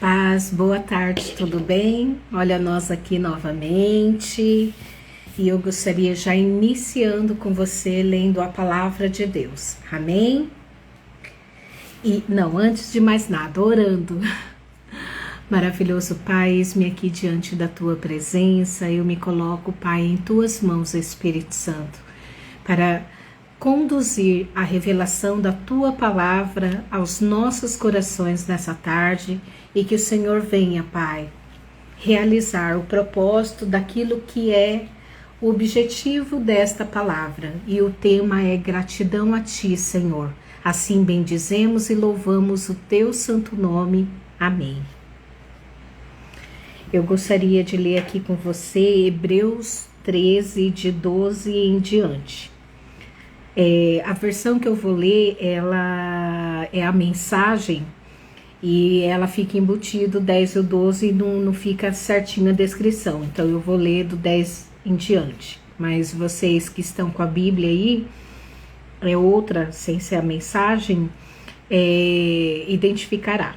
paz, boa tarde, tudo bem? Olha nós aqui novamente e eu gostaria já iniciando com você lendo a palavra de Deus, amém? E não, antes de mais nada, orando. Maravilhoso Pai, eis-me aqui diante da Tua presença, eu me coloco, Pai, em Tuas mãos, Espírito Santo, para conduzir a revelação da Tua palavra aos nossos corações nessa tarde e que o Senhor venha, Pai, realizar o propósito daquilo que é o objetivo desta palavra. E o tema é gratidão a Ti, Senhor. Assim bendizemos e louvamos o Teu santo nome. Amém. Eu gostaria de ler aqui com você Hebreus 13, de 12 em diante. A versão que eu vou ler, ela é a mensagem e ela fica embutido 10 e o 12 e não fica certinho a descrição. Então eu vou ler do 10 em diante. Mas vocês que estão com a Bíblia aí, outra, sem ser a mensagem, identificará.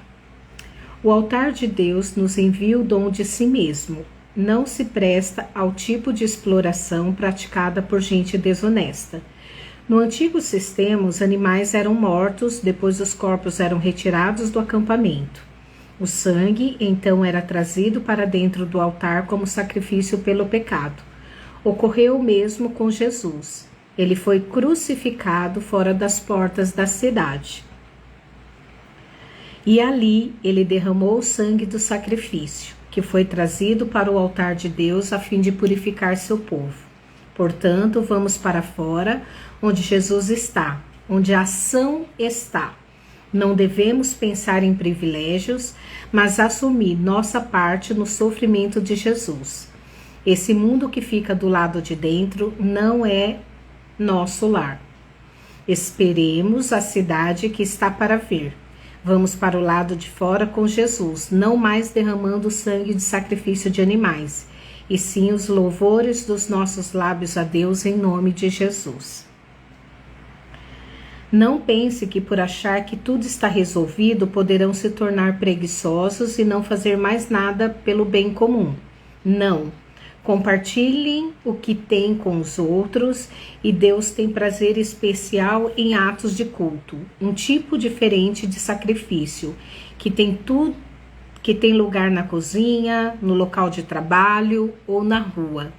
O altar de Deus nos envia o dom de si mesmo. Não se presta ao tipo de exploração praticada por gente desonesta. No antigo sistema, os animais eram mortos, depois os corpos eram retirados do acampamento. O sangue, então, era trazido para dentro do altar como sacrifício pelo pecado. Ocorreu o mesmo com Jesus. Ele foi crucificado fora das portas da cidade. E ali ele derramou o sangue do sacrifício, que foi trazido para o altar de Deus a fim de purificar seu povo. Portanto, vamos para fora, onde Jesus está, onde a ação está. Não devemos pensar em privilégios, mas assumir nossa parte no sofrimento de Jesus. Esse mundo que fica do lado de dentro não é nosso lar. Esperemos a cidade que está para vir. Vamos para o lado de fora com Jesus, não mais derramando sangue de sacrifício de animais, e sim os louvores dos nossos lábios a Deus em nome de Jesus. Não pense que por achar que tudo está resolvido, poderão se tornar preguiçosos e não fazer mais nada pelo bem comum. Não. Compartilhem o que têm com os outros e Deus tem prazer especial em atos de culto, um tipo diferente de sacrifício, que tem lugar na cozinha, no local de trabalho ou na rua.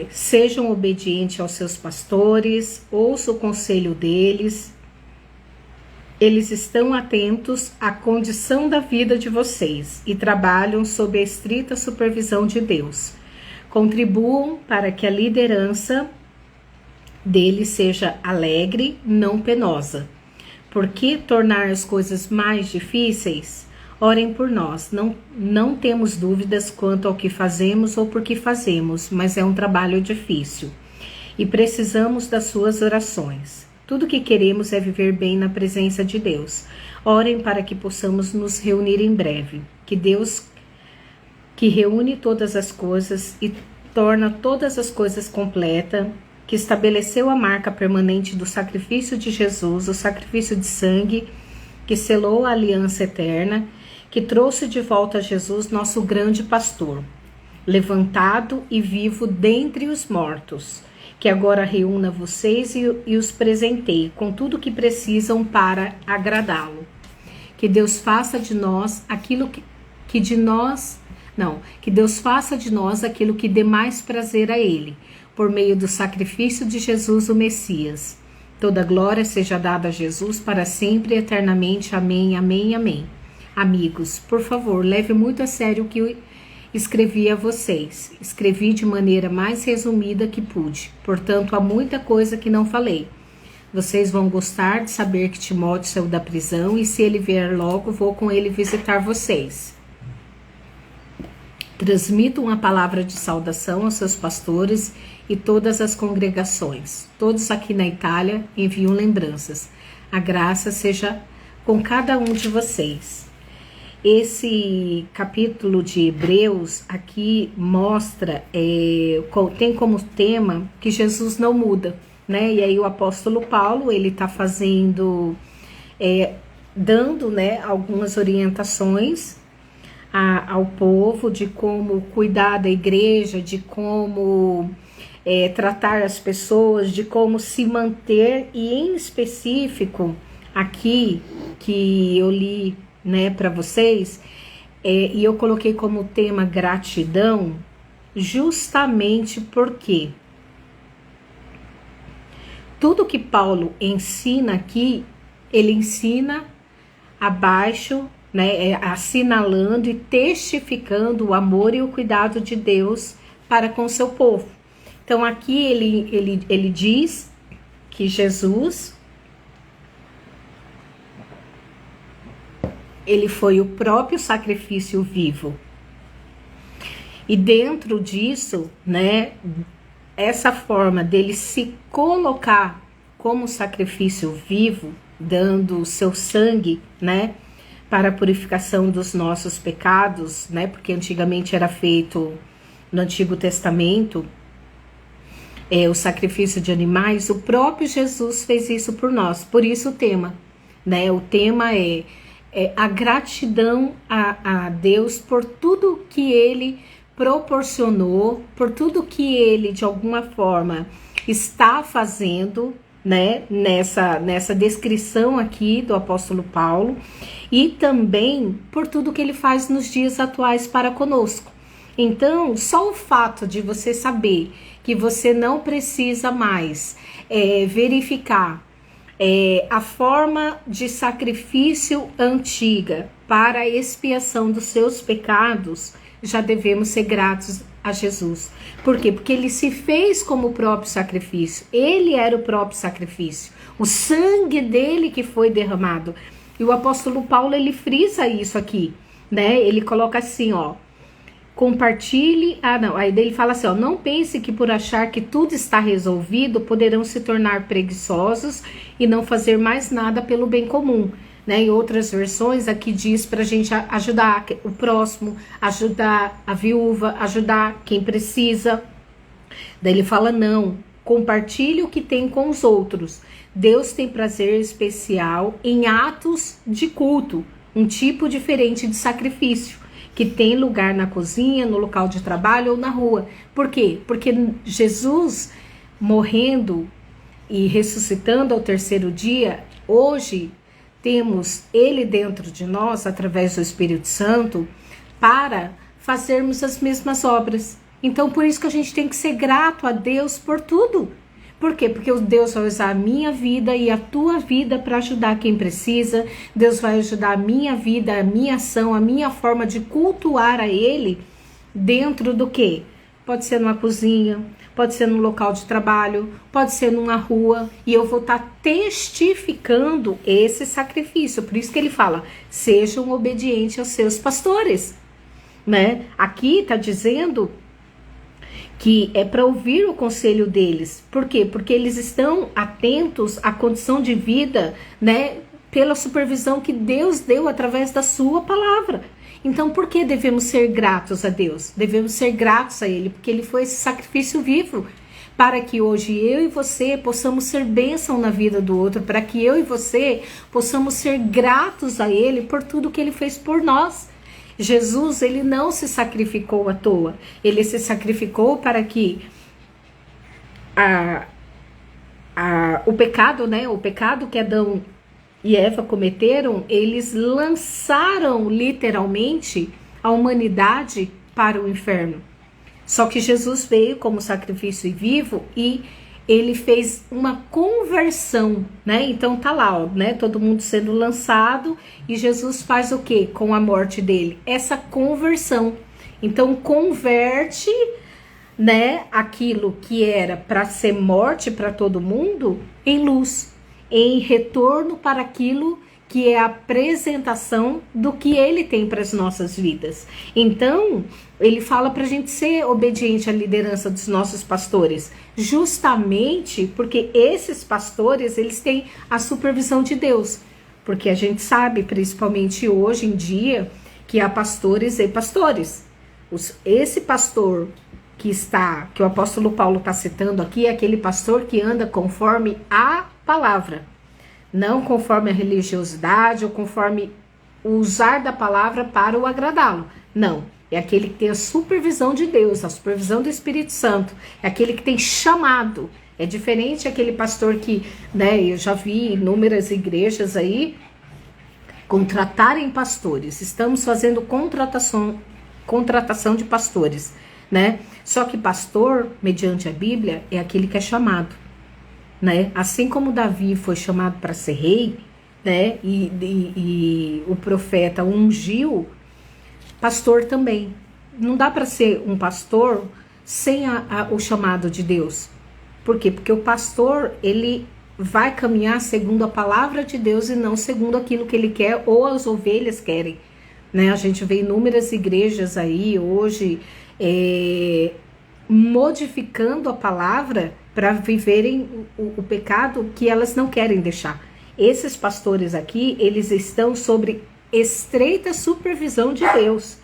Sejam obedientes aos seus pastores, ouça o conselho deles. Eles estão atentos à condição da vida de vocês e trabalham sob a estrita supervisão de Deus. Contribuam para que a liderança deles seja alegre, não penosa. Por que tornar as coisas mais difíceis? Orem por nós. Não temos dúvidas quanto ao que fazemos ou por que fazemos, mas é um trabalho difícil. E precisamos das suas orações. Tudo que queremos é viver bem na presença de Deus. Orem para que possamos nos reunir em breve. Que Deus, que reúne todas as coisas e torna todas as coisas completas, que estabeleceu a marca permanente do sacrifício de Jesus, o sacrifício de sangue, que selou a aliança eterna, que trouxe de volta Jesus, nosso grande pastor, levantado e vivo dentre os mortos, que agora reúna vocês e os presenteie com tudo o que precisam para agradá-lo. Que Deus faça de nós aquilo que Deus faça de nós aquilo que dê mais prazer a Ele, por meio do sacrifício de Jesus, o Messias. Toda glória seja dada a Jesus para sempre e eternamente. Amém, amém, amém. Amigos, por favor, leve muito a sério o que eu escrevi a vocês. Escrevi de maneira mais resumida que pude. Portanto, há muita coisa que não falei. Vocês vão gostar de saber que Timóteo saiu da prisão e se ele vier logo, vou com ele visitar vocês. Transmito uma palavra de saudação aos seus pastores e todas as congregações. Todos aqui na Itália enviam lembranças. A graça seja com cada um de vocês. Esse capítulo de Hebreus aqui mostra, tem como tema que Jesus não muda, né? E aí o apóstolo Paulo, ele está fazendo dando, né, algumas orientações ao povo de como cuidar da igreja, de como tratar as pessoas, de como se manter, e em específico aqui que eu li, né, para vocês, e eu coloquei como tema gratidão, justamente porque tudo que Paulo ensina aqui, ele ensina abaixo, né, assinalando e testificando o amor e o cuidado de Deus para com seu povo. Então aqui ele diz que Jesus, ele foi o próprio sacrifício vivo. E dentro disso, né, essa forma dele se colocar como sacrifício vivo, dando o seu sangue, né, para a purificação dos nossos pecados, né, porque antigamente era feito no Antigo Testamento, o sacrifício de animais, o próprio Jesus fez isso por nós. Por isso o tema, né, o tema é a gratidão a Deus por tudo que Ele proporcionou, por tudo que Ele, de alguma forma, está fazendo, né, nessa descrição aqui do apóstolo Paulo, e também por tudo que Ele faz nos dias atuais para conosco. Então, só o fato de você saber que você não precisa mais verificar a forma de sacrifício antiga para a expiação dos seus pecados, já devemos ser gratos a Jesus. Por quê? Porque ele se fez como o próprio sacrifício. Ele era o próprio sacrifício. O sangue dele que foi derramado. E o apóstolo Paulo, ele frisa isso aqui, né? Ele coloca assim, ó: compartilhe, aí ele fala assim, ó: não pense que por achar que tudo está resolvido, poderão se tornar preguiçosos e não fazer mais nada pelo bem comum, né? Em outras versões aqui diz pra gente ajudar o próximo, ajudar a viúva, ajudar quem precisa. Daí ele fala, não, compartilhe o que tem com os outros. Deus tem prazer especial em atos de culto, um tipo diferente de sacrifício, que tem lugar na cozinha, no local de trabalho ou na rua. Por quê? Porque Jesus, morrendo e ressuscitando ao terceiro dia, hoje temos Ele dentro de nós, através do Espírito Santo, para fazermos as mesmas obras. Então, por isso que a gente tem que ser grato a Deus por tudo. Por quê? Porque Deus vai usar a minha vida e a tua vida para ajudar quem precisa. Deus vai ajudar a minha vida, a minha ação, a minha forma de cultuar a Ele dentro do quê? Pode ser numa cozinha, pode ser num local de trabalho, pode ser numa rua, e eu vou estar testificando esse sacrifício. Por isso que ele fala, sejam obedientes aos seus pastores, né? Aqui está dizendo que é para ouvir o conselho deles. Por quê? Porque eles estão atentos à condição de vida, né, pela supervisão que Deus deu através da sua palavra. Então, por que devemos ser gratos a Deus? Devemos ser gratos a Ele, porque Ele foi esse sacrifício vivo, para que hoje eu e você possamos ser bênção na vida do outro, para que eu e você possamos ser gratos a Ele por tudo que Ele fez por nós. Jesus, Ele não se sacrificou à toa, Ele se sacrificou para que o pecado, né, o pecado que Adão e Eva cometeram, eles lançaram literalmente a humanidade para o inferno. Só que Jesus veio como sacrifício vivo e ele fez uma conversão, né? Então tá lá, ó, né? Todo mundo sendo lançado, e Jesus faz o quê com a morte dele? Essa conversão. Então converte, né, aquilo que era para ser morte para todo mundo em luz, em retorno para aquilo que é a apresentação do que ele tem para as nossas vidas. Então, ele fala para a gente ser obediente à liderança dos nossos pastores, justamente porque esses pastores, eles têm a supervisão de Deus, porque a gente sabe, principalmente hoje em dia, que há pastores e pastores. Esse pastor que o apóstolo Paulo está citando aqui, é aquele pastor que anda conforme a palavra, Não conforme a religiosidade ou conforme o usar da palavra para o agradá-lo. Não, é aquele que tem a supervisão de Deus, a supervisão do Espírito Santo. É aquele que tem chamado. É diferente aquele pastor que, né, eu já vi inúmeras igrejas aí contratarem pastores. Estamos fazendo contratação de pastores, né? Só que pastor, mediante a Bíblia, é aquele que é chamado, né? Assim como Davi foi chamado para ser rei, né? E o profeta ungiu, pastor também. Não dá para ser um pastor sem o chamado de Deus. Por quê? Porque o pastor, ele vai caminhar segundo a palavra de Deus e não segundo aquilo que ele quer ou as ovelhas querem, né? A gente vê inúmeras igrejas aí hoje modificando a palavra para viverem o pecado que elas não querem deixar. Esses pastores aqui, eles estão sobre estreita supervisão de Deus.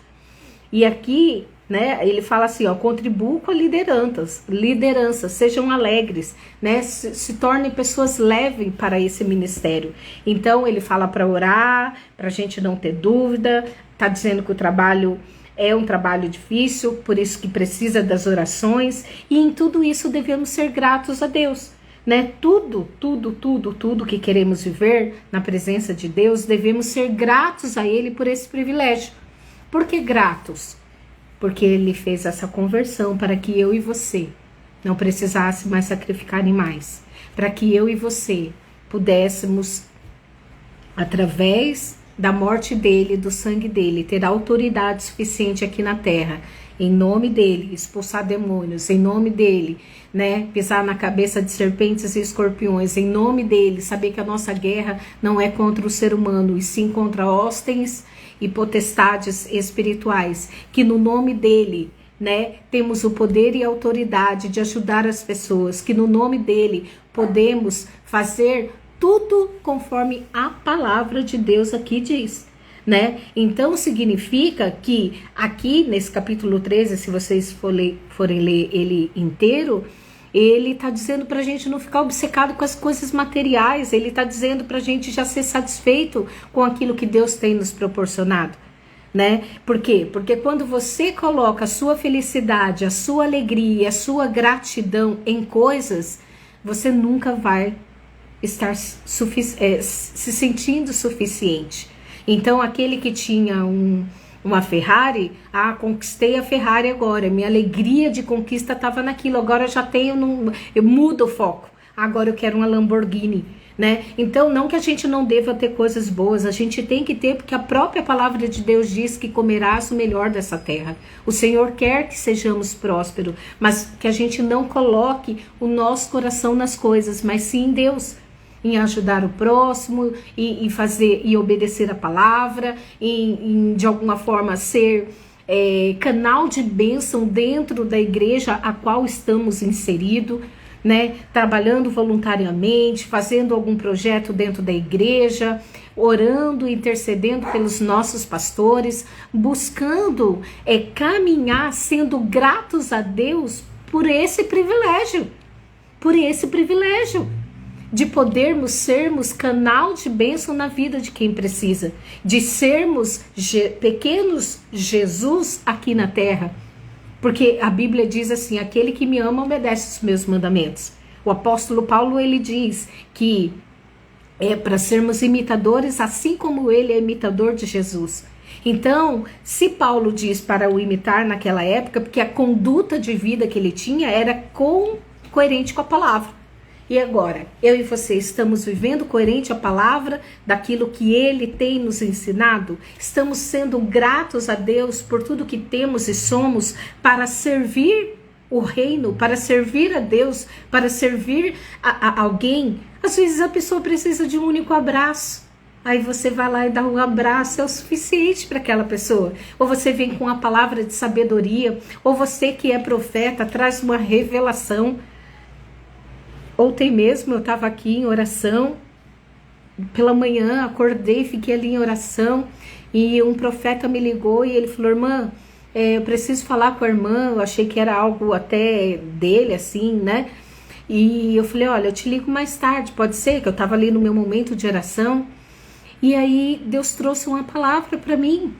E aqui, né, ele fala assim, ó, contribuam com a liderança, sejam alegres, né, se tornem pessoas leves para esse ministério. Então ele fala para orar, para a gente não ter dúvida, tá dizendo que o trabalho é um trabalho difícil, por isso que precisa das orações, e em tudo isso devemos ser gratos a Deus, né? Tudo que queremos viver na presença de Deus, devemos ser gratos a Ele por esse privilégio. Por que gratos? Porque Ele fez essa conversão para que eu e você não precisasse mais sacrificar animais, para que eu e você pudéssemos, através da morte dele, do sangue dele, ter autoridade suficiente aqui na terra, em nome dele, expulsar demônios, em nome dele, né, pisar na cabeça de serpentes e escorpiões, em nome dele, saber que a nossa guerra não é contra o ser humano, e sim contra hostes e potestades espirituais, que no nome dele, né, temos o poder e a autoridade de ajudar as pessoas, que no nome dele podemos fazer tudo conforme a palavra de Deus aqui diz, né? Então significa que aqui nesse capítulo 13, se vocês forem ler ele inteiro, ele está dizendo para a gente não ficar obcecado com as coisas materiais, ele está dizendo para a gente já ser satisfeito com aquilo que Deus tem nos proporcionado, né? Por quê? Porque quando você coloca a sua felicidade, a sua alegria, a sua gratidão em coisas, você nunca vai estar se sentindo suficiente. Então aquele que tinha uma Ferrari, conquistei a Ferrari agora, minha alegria de conquista estava naquilo, agora eu já tenho, eu mudo o foco, agora eu quero uma Lamborghini, né? Então não que a gente não deva ter coisas boas, a gente tem que ter, porque a própria palavra de Deus diz que comerás o melhor dessa terra. O Senhor quer que sejamos prósperos, mas que a gente não coloque o nosso coração nas coisas, mas sim em Deus, em ajudar o próximo, em fazer e obedecer a palavra, em de alguma forma ser canal de bênção dentro da igreja a qual estamos inseridos, né? Trabalhando voluntariamente, fazendo algum projeto dentro da igreja, orando, intercedendo pelos nossos pastores, buscando caminhar, sendo gratos a Deus por esse privilégio, de podermos sermos canal de bênção na vida de quem precisa, de sermos pequenos Jesus aqui na terra, porque a Bíblia diz assim, aquele que me ama obedece os meus mandamentos. O apóstolo Paulo, ele diz que é para sermos imitadores, assim como ele é imitador de Jesus. Então, se Paulo diz para o imitar naquela época, porque a conduta de vida que ele tinha era coerente com a palavra. E agora, eu e você estamos vivendo coerente à palavra daquilo que Ele tem nos ensinado? Estamos sendo gratos a Deus por tudo que temos e somos para servir o reino, para servir a Deus, para servir a alguém? Às vezes a pessoa precisa de um único abraço. Aí você vai lá e dá um abraço, é o suficiente para aquela pessoa. Ou você vem com a palavra de sabedoria, ou você que é profeta traz uma revelação. Ontem mesmo eu estava aqui em oração, pela manhã acordei, fiquei ali em oração e um profeta me ligou e ele falou, irmã, eu preciso falar com a irmã, eu achei que era algo até dele assim, né? E eu falei, olha, eu te ligo mais tarde, pode ser? Que eu estava ali no meu momento de oração. E aí Deus trouxe uma palavra para mim.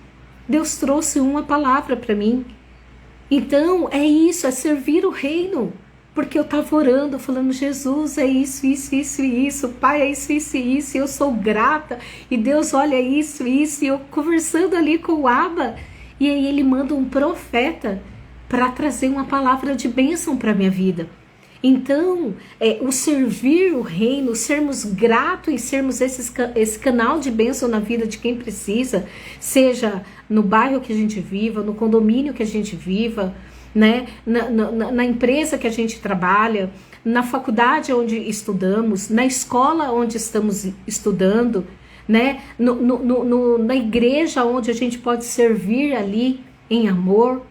Deus trouxe uma palavra para mim. Então, é isso, é servir o reino. Porque eu estava orando, falando, Jesus, é isso, isso, isso e isso. Pai, é isso, isso e isso. E eu sou grata. E Deus olha isso, isso. E eu conversando ali com o Abba. E aí ele manda um profeta para trazer uma palavra de bênção para a minha vida. Então, o servir o reino, sermos gratos e sermos esse canal de bênção na vida de quem precisa, seja no bairro que a gente viva, no condomínio que a gente viva, né? na empresa que a gente trabalha, na faculdade onde estudamos, na escola onde estamos estudando, né? Na igreja onde a gente pode servir ali em amor,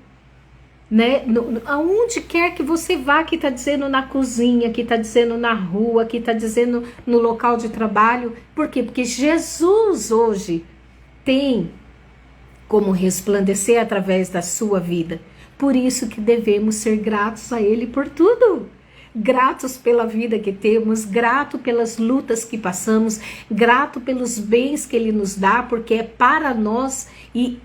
né? Aonde quer que você vá, que está dizendo na cozinha, que está dizendo na rua, que está dizendo no local de trabalho. Por quê? Porque Jesus hoje tem como resplandecer através da sua vida. Por isso que devemos ser gratos a Ele por tudo. Gratos pela vida que temos, grato pelas lutas que passamos, grato pelos bens que Ele nos dá, porque é para nós e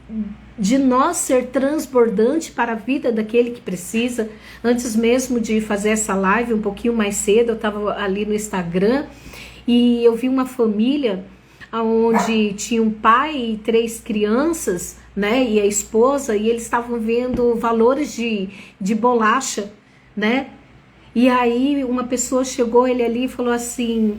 de nós ser transbordante para a vida daquele que precisa. Antes mesmo de fazer essa live, um pouquinho mais cedo, eu estava ali no Instagram e eu vi uma família onde tinha um pai e 3 crianças, né, e a esposa, e eles estavam vendo valores de bolacha, né? E aí uma pessoa chegou ele ali e falou assim,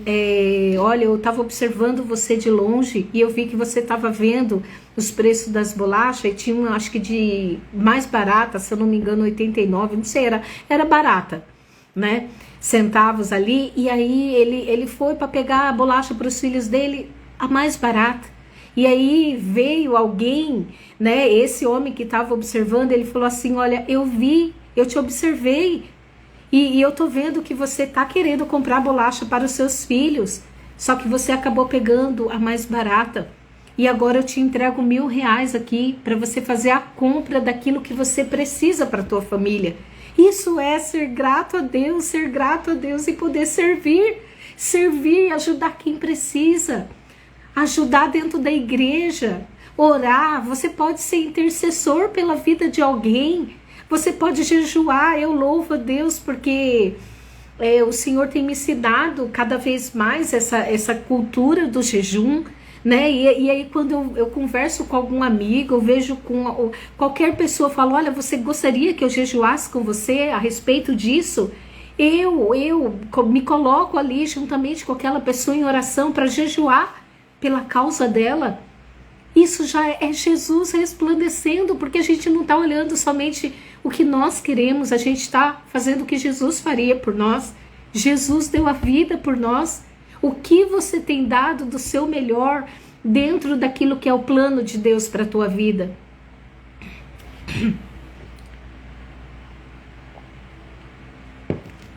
olha, eu estava observando você de longe e eu vi que você estava vendo os preços das bolachas e tinha uma, acho que de mais barata, se eu não me engano 89, não sei, era barata, né? Centavos ali, e aí ele foi para pegar a bolacha para os filhos dele, a mais barata. E aí veio alguém, né? Esse homem que estava observando, ele falou assim, olha, eu te observei. E eu tô vendo que você tá querendo comprar bolacha para os seus filhos, só que você acabou pegando a mais barata. E agora eu te entrego R$1.000 aqui para você fazer a compra daquilo que você precisa para a tua família. Isso é ser grato a Deus e poder servir e ajudar quem precisa, ajudar dentro da igreja, orar. Você pode ser intercessor pela vida de alguém. Você pode jejuar. Eu louvo a Deus porque o Senhor tem me ensinado cada vez mais essa cultura do jejum, né? E aí quando eu converso com algum amigo, eu vejo com qualquer pessoa, falo, olha, você gostaria que eu jejuasse com você a respeito disso? Eu me coloco ali juntamente com aquela pessoa em oração para jejuar pela causa dela. Isso já é Jesus resplandecendo, porque a gente não está olhando somente o que nós queremos, a gente está fazendo o que Jesus faria por nós. Jesus deu a vida por nós. O que você tem dado do seu melhor dentro daquilo que é o plano de Deus para a tua vida?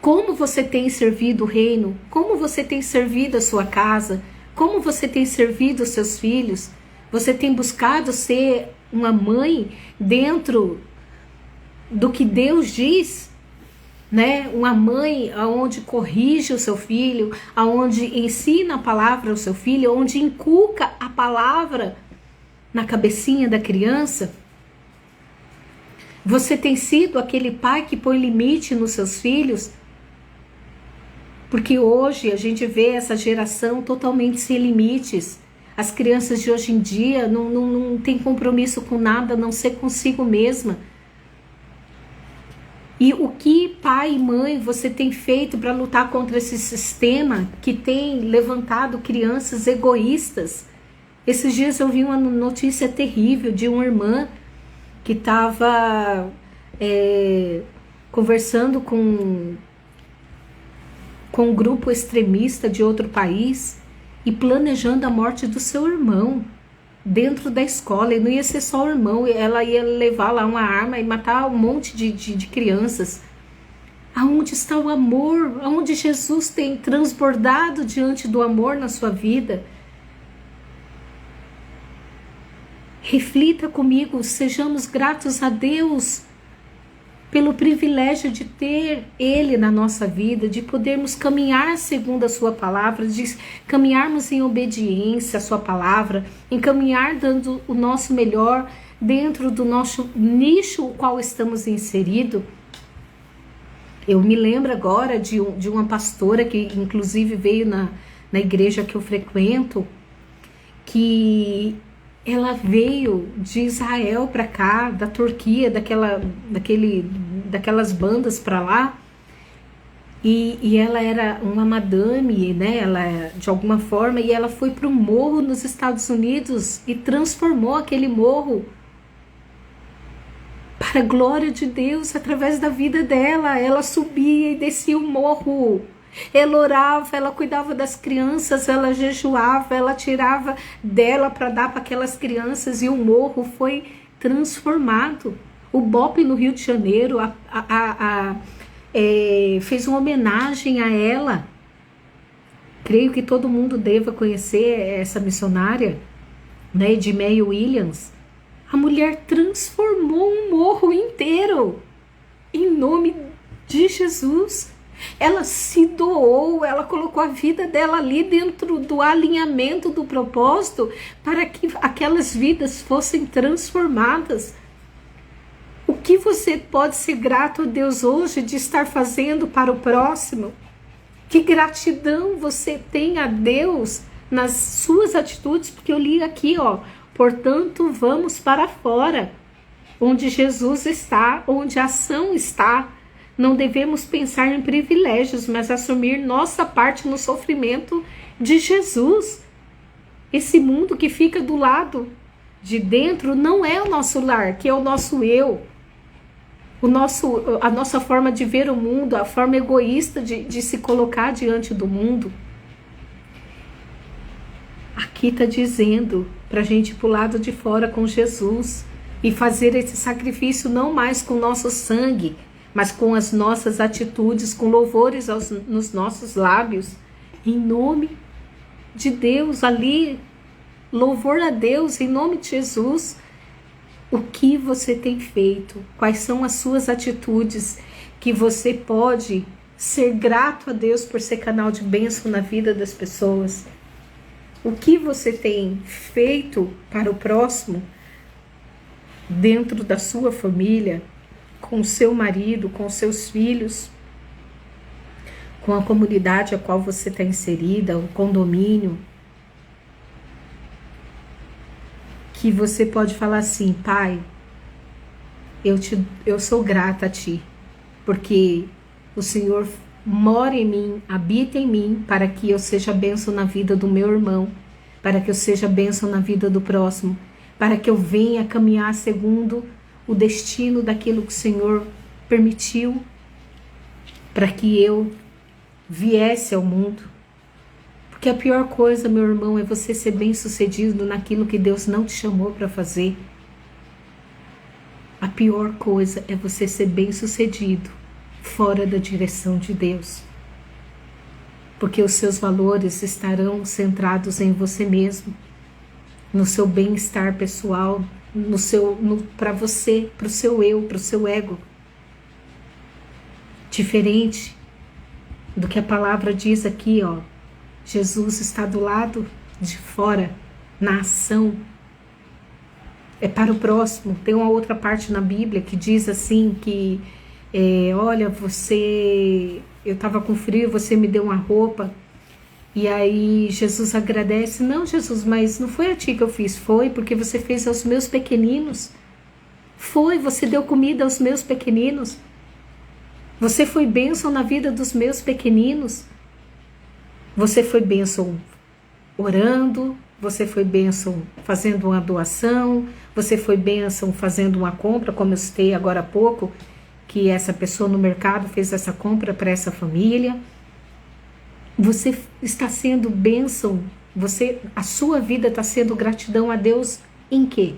Como você tem servido o reino? Como você tem servido a sua casa? Como você tem servido os seus filhos? Você tem buscado ser uma mãe dentro do que Deus diz, né? Uma mãe aonde corrige o seu filho, aonde ensina a palavra ao seu filho, onde inculca a palavra na cabecinha da criança. Você tem sido aquele pai que põe limite nos seus filhos? Porque hoje a gente vê essa geração totalmente sem limites. As crianças de hoje em dia não têm compromisso com nada, a não ser consigo mesma. E o que pai e mãe você tem feito para lutar contra esse sistema que tem levantado crianças egoístas? Esses dias eu vi uma notícia terrível de uma irmã que estava conversando com um grupo extremista de outro país e planejando a morte do seu irmão dentro da escola. E não ia ser só o irmão, ela ia levar lá uma arma e matar um monte de crianças. Aonde está o amor? Aonde Jesus tem transbordado diante do amor na sua vida? Reflita comigo, sejamos gratos a Deus pelo privilégio de ter Ele na nossa vida, de podermos caminhar segundo a sua palavra, de caminharmos em obediência à sua palavra, em caminhar dando o nosso melhor dentro do nosso nicho o qual estamos inseridos. Eu me lembro agora de uma pastora que inclusive veio na igreja que eu frequento, que ela veio de Israel para cá, da Turquia, daquelas bandas para lá, e ela era uma madame, né? Ela, de alguma forma, e ela foi para um morro nos Estados Unidos e transformou aquele morro para a glória de Deus através da vida dela. Ela subia e descia o morro. Ela orava, ela cuidava das crianças, ela jejuava, ela tirava dela para dar para aquelas crianças e o morro foi transformado. O BOPE no Rio de Janeiro fez uma homenagem a ela. Creio que todo mundo deva conhecer essa missionária, né, Edmeia Williams. A mulher transformou um morro inteiro em nome de Jesus. Ela se doou, ela colocou a vida dela ali dentro do alinhamento do propósito para que aquelas vidas fossem transformadas. O que você pode ser grato a Deus hoje de estar fazendo para o próximo? Que gratidão você tem a Deus nas suas atitudes? Porque eu li aqui, portanto, vamos para fora, onde Jesus está, onde a ação está. Não devemos pensar em privilégios, mas assumir nossa parte no sofrimento de Jesus. Esse mundo que fica do lado de dentro não é o nosso lar, que é o nosso eu. A nossa forma de ver o mundo, a forma egoísta de se colocar diante do mundo. Aqui está dizendo para a gente ir para o lado de fora com Jesus e fazer esse sacrifício não mais com o nosso sangue, mas com as nossas atitudes, com louvores nos nossos lábios, em nome de Deus ali, louvor a Deus em nome de Jesus. O que você tem feito? Quais são as suas atitudes que você pode ser grato a Deus por ser canal de bênção na vida das pessoas? O que você tem feito para o próximo dentro da sua família, com o seu marido, com os seus filhos, com a comunidade a qual você está inserida, o condomínio? Que você pode falar assim: Pai, eu sou grata a Ti, porque o Senhor mora em mim, habita em mim, para que eu seja bênção na vida do meu irmão, para que eu seja bênção na vida do próximo, para que eu venha caminhar segundo o destino daquilo que o Senhor permitiu para que eu viesse ao mundo. Porque a pior coisa, meu irmão, é você ser bem-sucedido naquilo que Deus não te chamou para fazer. A pior coisa é você ser bem-sucedido fora da direção de Deus. Porque os seus valores estarão centrados em você mesmo, no seu bem-estar pessoal, para você, para o seu eu, para o seu ego. Diferente do que a palavra diz aqui, Jesus está do lado de fora, na ação. É para o próximo. Tem uma outra parte na Bíblia que diz assim que, olha, eu estava com frio, você me deu uma roupa. E aí Jesus agradece: não, Jesus, mas não foi a ti que eu fiz, foi porque você fez aos meus pequeninos. Você deu comida aos meus pequeninos. Você foi bênção na vida dos meus pequeninos. Você foi bênção orando, você foi bênção fazendo uma doação, você foi bênção fazendo uma compra, como eu citei agora há pouco, que essa pessoa no mercado fez essa compra para essa família. Você está sendo bênção, a sua vida está sendo gratidão a Deus em quê?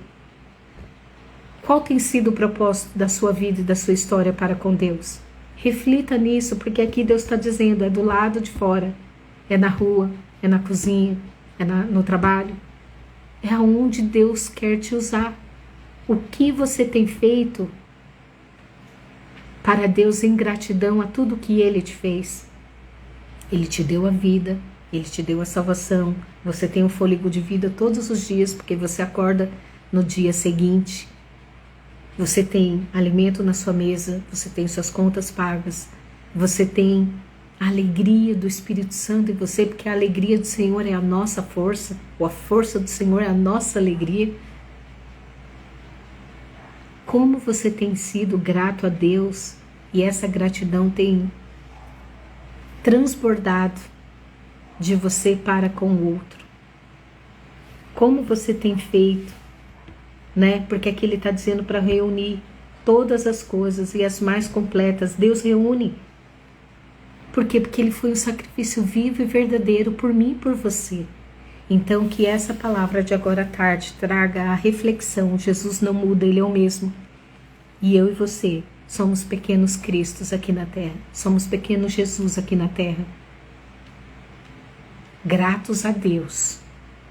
Qual tem sido o propósito da sua vida e da sua história para com Deus? Reflita nisso, porque aqui Deus está dizendo, é do lado de fora. É na rua, é na cozinha, é no trabalho. É aonde Deus quer te usar. O que você tem feito para Deus em gratidão a tudo que Ele te fez. Ele te deu a vida, Ele te deu a salvação. Você tem um fôlego de vida todos os dias, porque você acorda no dia seguinte. Você tem alimento na sua mesa, você tem suas contas pagas, você tem a alegria do Espírito Santo em você, porque a alegria do Senhor é a nossa força, ou a força do Senhor é a nossa alegria. Como você tem sido grato a Deus e essa gratidão tem transbordado de você para com o outro. Como você tem feito, né? Porque aqui ele está dizendo para reunir todas as coisas e as mais completas. Deus reúne. Por quê? Porque ele foi um sacrifício vivo e verdadeiro por mim e por você. Então que essa palavra de agora à tarde traga a reflexão. Jesus não muda, Ele é o mesmo. E eu e você somos pequenos Cristos aqui na terra. Somos pequenos Jesus aqui na terra. Gratos a Deus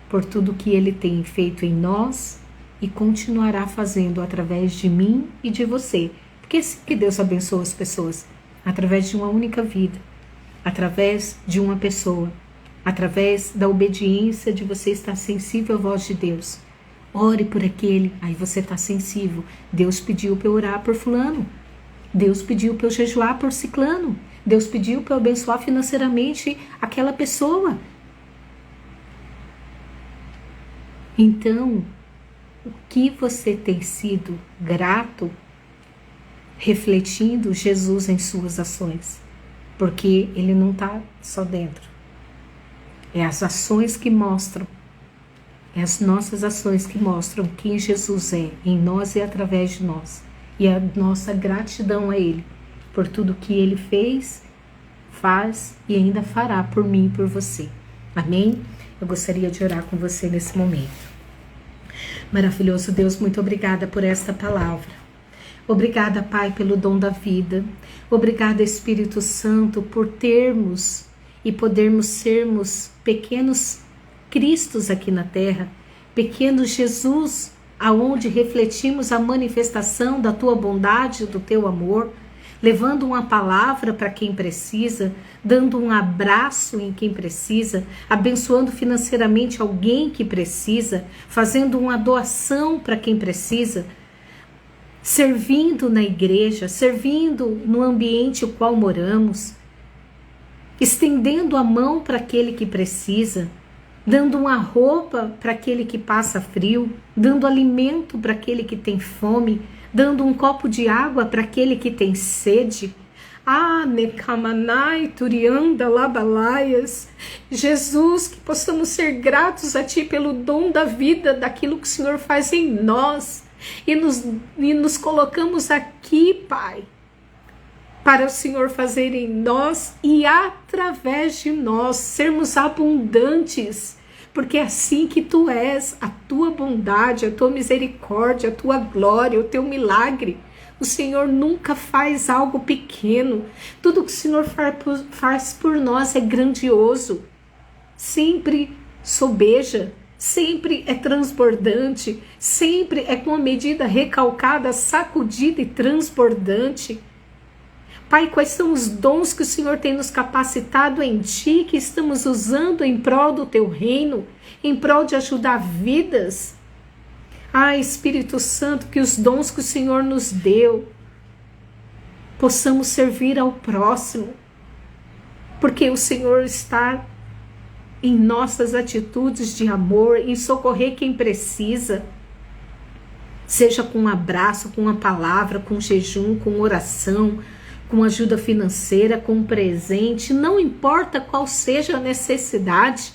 por tudo que Ele tem feito em nós e continuará fazendo através de mim e de você. Porque é assim que Deus abençoa as pessoas. Através de uma única vida. Através de uma pessoa. Através da obediência de você estar sensível à voz de Deus. Ore por aquele, aí você está sensível. Deus pediu para eu orar por fulano. Deus pediu para eu jejuar por ciclano. Deus pediu para eu abençoar financeiramente aquela pessoa. Então, o que você tem sido grato, refletindo Jesus em suas ações? Porque Ele não está só dentro. É as ações que mostram. É as nossas ações que mostram quem Jesus é em nós e através de nós. E a nossa gratidão a Ele por tudo que Ele fez, faz e ainda fará por mim e por você. Amém? Eu gostaria de orar com você nesse momento. Maravilhoso Deus, muito obrigada por esta palavra. Obrigada, Pai, pelo dom da vida. Obrigada, Espírito Santo, por termos e podermos sermos pequenos Cristos aqui na terra, pequeno Jesus, aonde refletimos a manifestação da tua bondade, do teu amor, levando uma palavra para quem precisa, dando um abraço em quem precisa, abençoando financeiramente alguém que precisa, fazendo uma doação para quem precisa, servindo na igreja, servindo no ambiente o qual moramos, estendendo a mão para aquele que precisa, dando uma roupa para aquele que passa frio, dando alimento para aquele que tem fome, dando um copo de água para aquele que tem sede. Ah, Nekamanai, Turianda, Labalaias. Jesus, que possamos ser gratos a Ti pelo dom da vida, daquilo que o Senhor faz em nós. E nos colocamos aqui, Pai, para o Senhor fazer em nós e através de nós sermos abundantes, porque é assim que Tu és, a Tua bondade, a Tua misericórdia, a Tua glória, o Teu milagre. O Senhor nunca faz algo pequeno, tudo que o Senhor faz por nós é grandioso, sempre sobeja, sempre é transbordante, sempre é com a medida recalcada, sacudida e transbordante. Pai, quais são os dons que o Senhor tem nos capacitado em Ti, que estamos usando em prol do Teu reino, em prol de ajudar vidas? Ah, Espírito Santo, que os dons que o Senhor nos deu, possamos servir ao próximo, porque o Senhor está em nossas atitudes de amor, em socorrer quem precisa, seja com um abraço, com uma palavra, com jejum, com oração, com ajuda financeira, com presente, não importa qual seja a necessidade,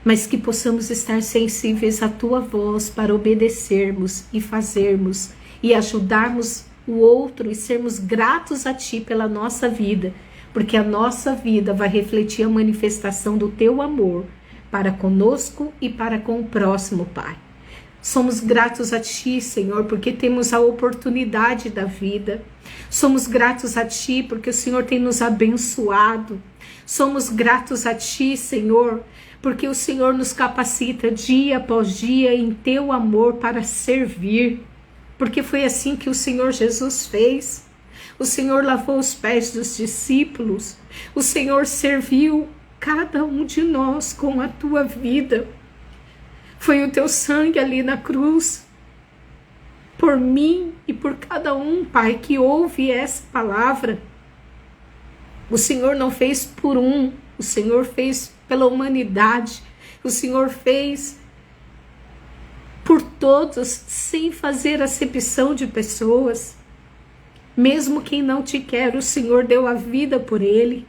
mas que possamos estar sensíveis à Tua voz para obedecermos e fazermos e ajudarmos o outro e sermos gratos a Ti pela nossa vida, porque a nossa vida vai refletir a manifestação do Teu amor para conosco e para com o próximo, Pai. Somos gratos a Ti, Senhor, porque temos a oportunidade da vida. Somos gratos a Ti porque o Senhor tem nos abençoado. Somos gratos a Ti, Senhor, porque o Senhor nos capacita dia após dia em Teu amor para servir. Porque foi assim que o Senhor Jesus fez. O Senhor lavou os pés dos discípulos. O Senhor serviu cada um de nós com a tua vida. Foi o teu sangue ali na cruz, por mim e por cada um, Pai, que ouve essa palavra. O Senhor não fez por um, o Senhor fez pela humanidade. O Senhor fez por todos, sem fazer acepção de pessoas. Mesmo quem não te quer, o Senhor deu a vida por ele.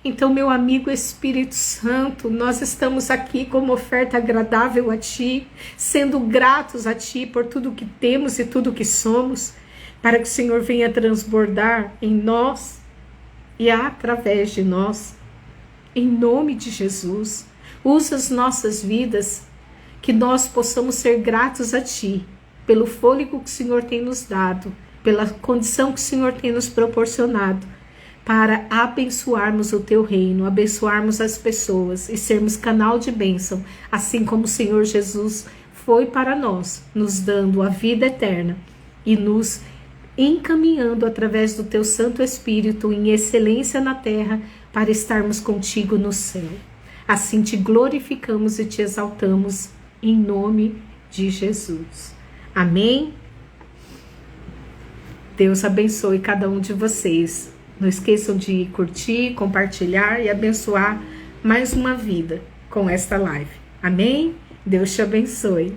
Então, meu amigo Espírito Santo, nós estamos aqui como oferta agradável a Ti, sendo gratos a Ti por tudo que temos e tudo que somos, para que o Senhor venha transbordar em nós e através de nós. Em nome de Jesus, usa as nossas vidas, que nós possamos ser gratos a Ti, pelo fôlego que o Senhor tem nos dado, pela condição que o Senhor tem nos proporcionado, para abençoarmos o Teu reino, abençoarmos as pessoas e sermos canal de bênção, assim como o Senhor Jesus foi para nós, nos dando a vida eterna e nos encaminhando através do Teu Santo Espírito em excelência na terra, para estarmos contigo no céu. Assim te glorificamos e te exaltamos, em nome de Jesus. Amém? Deus abençoe cada um de vocês. Não esqueçam de curtir, compartilhar e abençoar mais uma vida com esta live. Amém? Deus te abençoe.